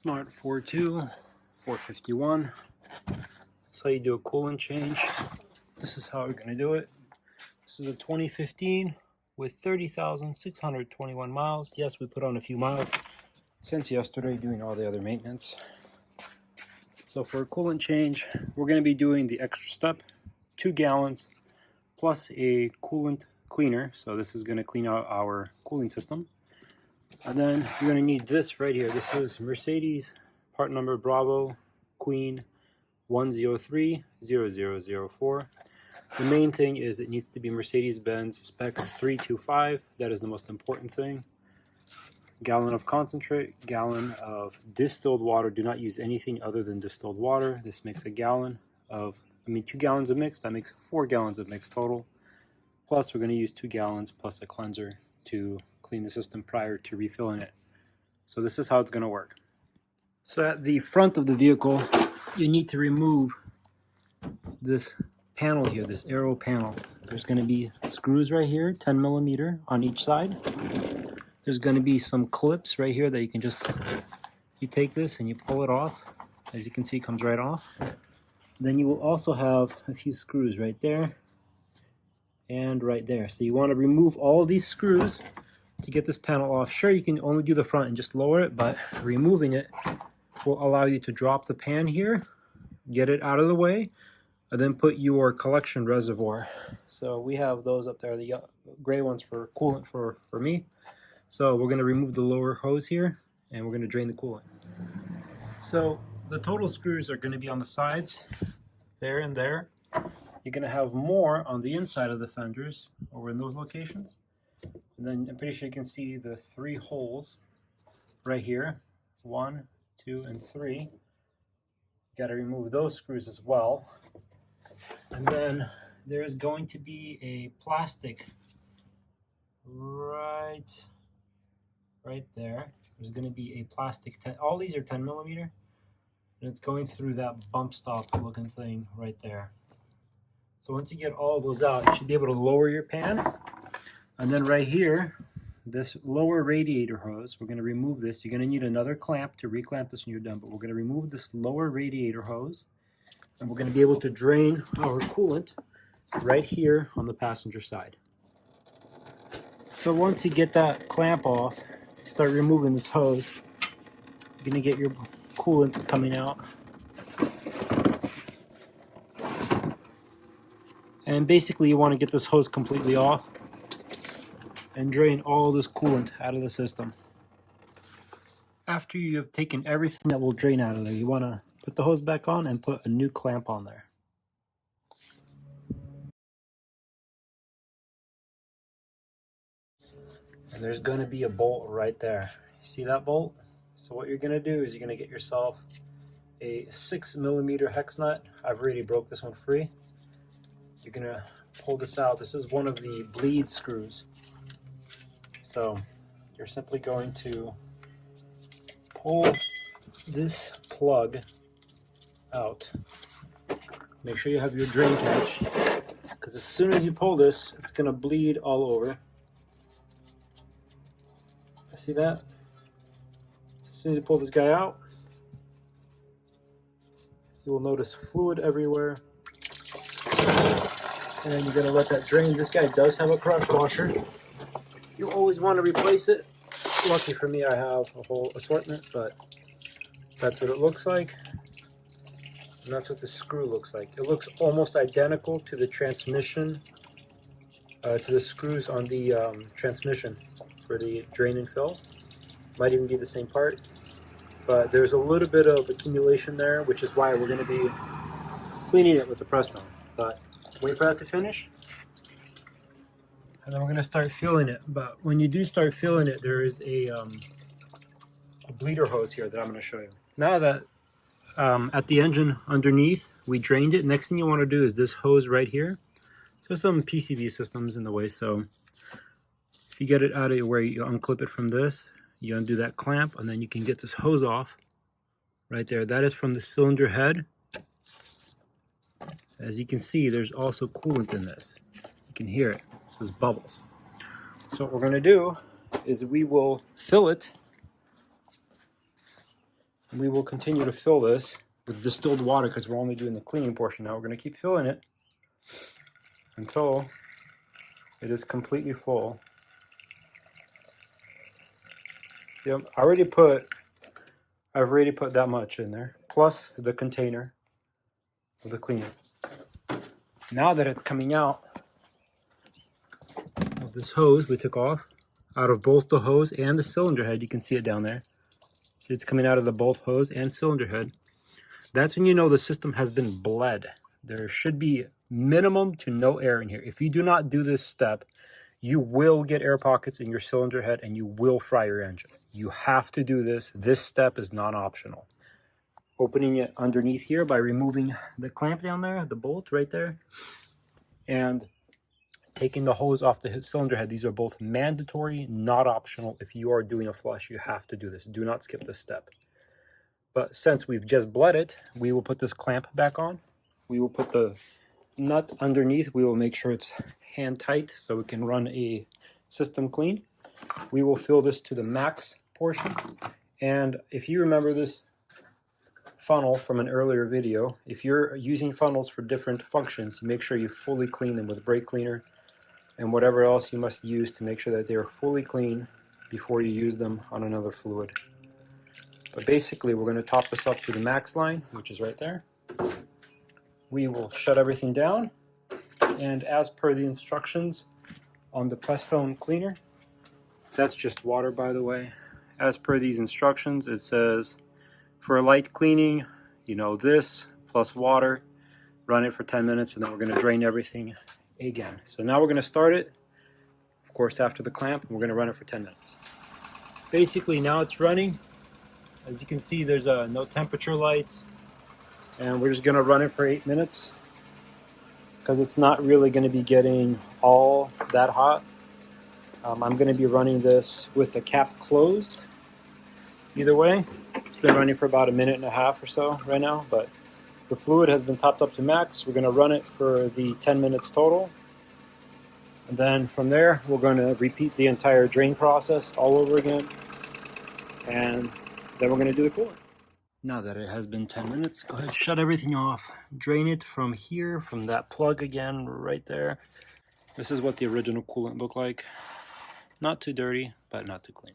Smart Fortwo 451. That's how you do a coolant change. This is how we're going to do it. This is a 2015 with 30,621 miles. Yes, we put on a few miles since yesterday doing all the other maintenance. So for a coolant change, we're going to be doing the extra step, 2 gallons plus a coolant cleaner. So this is going to clean out our cooling system. And then you're going to need this right here. This is Mercedes part number Bravo Queen 1030004. The main thing is it needs to be Mercedes-Benz spec 325. That is the most important thing. Gallon of concentrate, gallon of distilled water. Do not use anything other than distilled water. This makes a gallon of, 2 gallons of mix. That makes 4 gallons of mix total. Plus we're going to use 2 gallons plus a cleanser to clean the system prior to refilling it. So this is how it's going to work. So at the front of the vehicle, you need to remove this panel here, this aero panel. There's going to be screws right here, 10 millimeter on each side. There's going to be some clips right here that you can just, you take this and you pull it off. As you can see, it comes right off. Then you will also have a few screws right there and right there. So you want to remove all of these screws to get this panel off. Sure, you can only do the front and just lower it, but removing it will allow you to drop the pan here, get it out of the way, and then put your collection reservoir. So we have those up there, the gray ones for coolant for me. So we're going to remove the lower hose here, and we're going to drain the coolant. So the total screws are going to be on the sides, there and there. You're going to have more on the inside of the fenders, over in those locations. And then I'm pretty sure you can see the 3 holes right here, 1, 2, and 3. Got to remove those screws as well. And then there's going to be a plastic right there. There's going to be a plastic, all these are 10 millimeter, and it's going through that bump stop looking thing right there. So once you get all those out, you should be able to lower your pan. And then right here, this lower radiator hose, we're going to remove this. You're going to need another clamp to reclamp this when you're done, but we're going to remove this lower radiator hose, and we're going to be able to drain our coolant right here on the passenger side. So once you get that clamp off, start removing this hose, you're going to get your coolant coming out. And basically you want to get this hose completely off and drain all this coolant out of the system. After you have taken everything that will drain out of there, you want to put the hose back on and put a new clamp on there. And there's going to be a bolt right there. You see that bolt? So what you're going to do is you're going to get yourself a 6 millimeter hex nut. I've already broke this one free. You're going to pull this out. This is one of the bleed screws. So you're simply going to pull this plug out. Make sure you have your drain catch, because as soon as you pull this, it's going to bleed all over. See that? As soon as you pull this guy out, you will notice fluid everywhere. And then you're going to let that drain. This guy does have a crush washer. You always want to replace it. Lucky for me, I have a whole assortment, but that's what it looks like. And that's what the screw looks like. It looks almost identical to the transmission, to the screws on the transmission for the drain and fill. Might even be the same part. But there's a little bit of accumulation there, which is why we're going to be cleaning it with the Presto. But wait for that to finish, and then we're going to start filling it. But when you do start filling it, there is a bleeder hose here that I'm going to show you. Now that at the engine underneath, we drained it, next thing you want to do is this hose right here. So some PCV systems in the way, so if you get it out of where you unclip it from this, you undo that clamp, and then you can get this hose off right there. That is from the cylinder head. As you can see, there's also coolant in this. You can hear it. There's bubbles. So what we're going to do is we will fill it We will continue to fill this with distilled water because we're only doing the cleaning portion now. We're going to keep filling it until it is completely full. See, I've already put that much in there, plus the container of the cleaner. Now that it's coming out of this hose we took off, out of both the hose and the cylinder head, you can see it down there. See, it's coming out of the both hose and cylinder head. That's when you know the system has been bled. There should be minimum to no air in here. If you do not do this step, you will get air pockets in your cylinder head and you will fry your engine. You have to do this. This step is non-optional. Opening it underneath here by removing the clamp down there, the bolt right there, and taking the hose off the cylinder head. These are both mandatory, not optional. If you are doing a flush, you have to do this. Do not skip this step. But since we've just bled it, we will put this clamp back on. We will put the nut underneath. We will make sure it's hand tight so we can run a system clean. We will fill this to the max portion. And if you remember this funnel from an earlier video, if you're using funnels for different functions, make sure you fully clean them with brake cleaner and whatever else you must use to make sure that they are fully clean before you use them on another fluid. But basically, we're going to top this up to the max line, which is right there. We will shut everything down, and as per the instructions on the Prestone cleaner, that's just water, by the way. As per these instructions, it says for a light cleaning, you know, this plus water, run it for 10 minutes, and then we're going to drain everything again. So now we're going to start it, of course, after the clamp, and we're going to run it for 10 minutes. Basically, now it's running. As you can see, there's no temperature lights, and we're just going to run it for 8 minutes because it's not really going to be getting all that hot. I'm going to be running this with the cap closed. Either way, it's been running for about a minute and a half or so right now, but the fluid has been topped up to max. We're going to run it for the 10 minutes total. And then from there, we're going to repeat the entire drain process all over again. And then we're going to do the coolant. Now that it has been 10 minutes, go ahead, shut everything off. Drain it from here, from that plug again, right there. This is what the original coolant looked like. Not too dirty, but not too clean.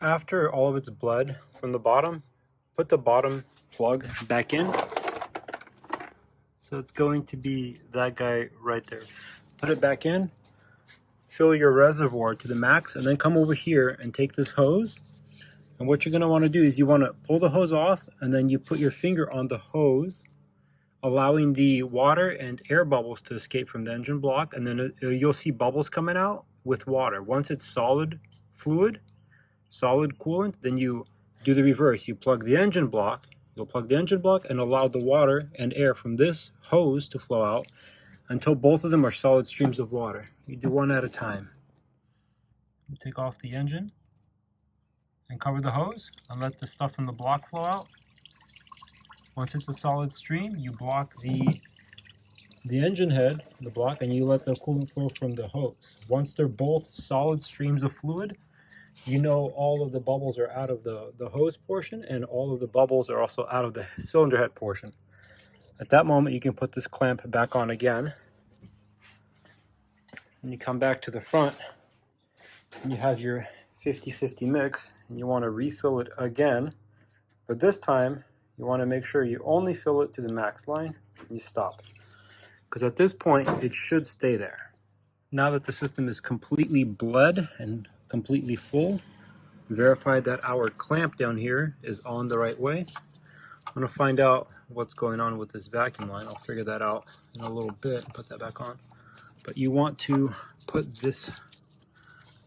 After all of its bled from the bottom, put the bottom plug back in. So it's going to be that guy right there. Put it back in, fill your reservoir to the max, and then come over here and take this hose. And what you're going to want to do is you want to pull the hose off, and then you put your finger on the hose, allowing the water and air bubbles to escape from the engine block, and then you'll see bubbles coming out with water. Once it's solid fluid, solid coolant, then you do the reverse. You plug the engine block, you'll plug the engine block and allow the water and air from this hose to flow out until both of them are solid streams of water. You do one at a time. You take off the engine and cover the hose and let the stuff from the block flow out. Once it's a solid stream, you block the engine head, the block, and you let the coolant flow from the hose. Once they're both solid streams of fluid, you know all of the bubbles are out of the hose portion and all of the bubbles are also out of the cylinder head portion. At that moment, you can put this clamp back on again. And you come back to the front and you have your 50-50 mix, and you want to refill it again. But this time, you want to make sure you only fill it to the max line and you stop. Because at this point, it should stay there. Now that the system is completely bled and completely full, verify that our clamp down here is on the right way. I'm going to find out what's going on with this vacuum line. I'll figure that out in a little bit and put that back on. But you want to put this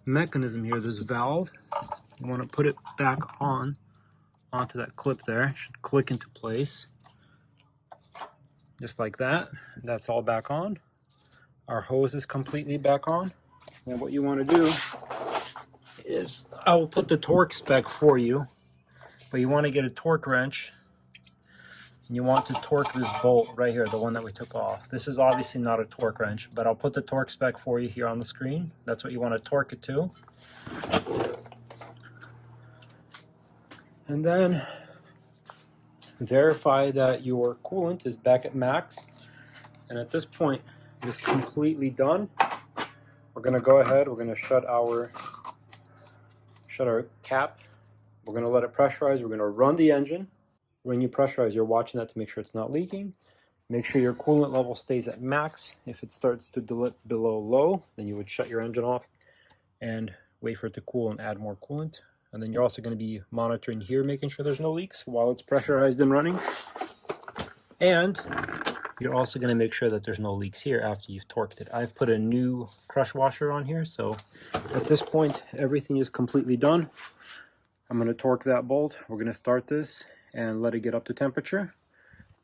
mechanism here, this valve, you want to put it back on onto that clip there. It should click into place just like that. That's all back on. Our hose is completely back on. And what you want to do is, I will put the torque spec for you, but you want to get a torque wrench and you want to torque this bolt right here, the one that we took off. This is obviously not a torque wrench, but I'll put the torque spec for you here on the screen. That's what you want to torque it to. And then verify that your coolant is back at max. And at this point, it is completely done. We're going to go ahead, we're going to shut our cap. We're going to let it pressurize. We're going to run the engine. When you pressurize, you're watching that to make sure it's not leaking. Make sure your coolant level stays at max. If it starts to dip below low, then you would shut your engine off and wait for it to cool and add more coolant. And then you're also going to be monitoring here, making sure there's no leaks while it's pressurized and running. And you're also going to make sure that there's no leaks here after you've torqued it. I've put a new crush washer on here, so at this point, everything is completely done. I'm going to torque that bolt. We're going to start this and let it get up to temperature.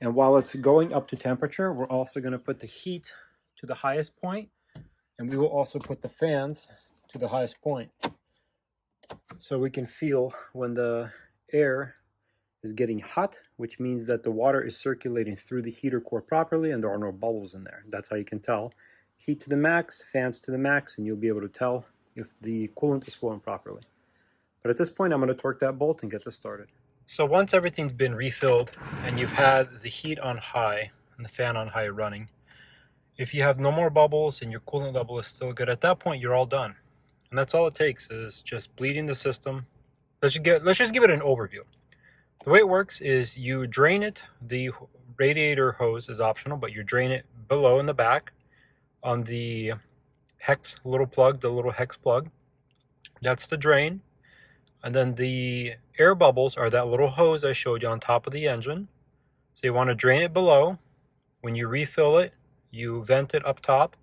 And while it's going up to temperature, we're also going to put the heat to the highest point, and we will also put the fans to the highest point, so we can feel when the air is getting hot, which means that the water is circulating through the heater core properly and there are no bubbles in there. That's how you can tell. Heat to the max, fans to the max, and you'll be able to tell if the coolant is flowing properly. But at this point, I'm going to torque that bolt and get this started. So once everything's been refilled and you've had the heat on high and the fan on high running, if you have no more bubbles and your coolant level is still good, at that point, you're all done. And that's all it takes, is just bleeding the system. Let's just give it an overview. The way it works is you drain it. The radiator hose is optional, but you drain it below in the back on the hex little plug, the little hex plug. That's the drain. And then the air bubbles are that little hose I showed you on top of the engine. So you want to drain it below. When you refill it, you vent it up top.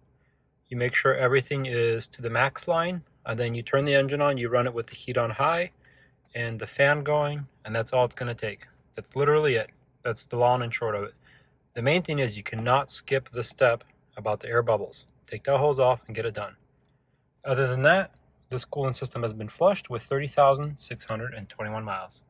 You make sure everything is to the max line, and then you turn the engine on, you run it with the heat on high and the fan going, and that's all it's going to take. That's literally it. That's the long and short of it. The main thing is you cannot skip the step about the air bubbles. Take that hose off and get it done. Other than that, this coolant system has been flushed with 30,621 miles.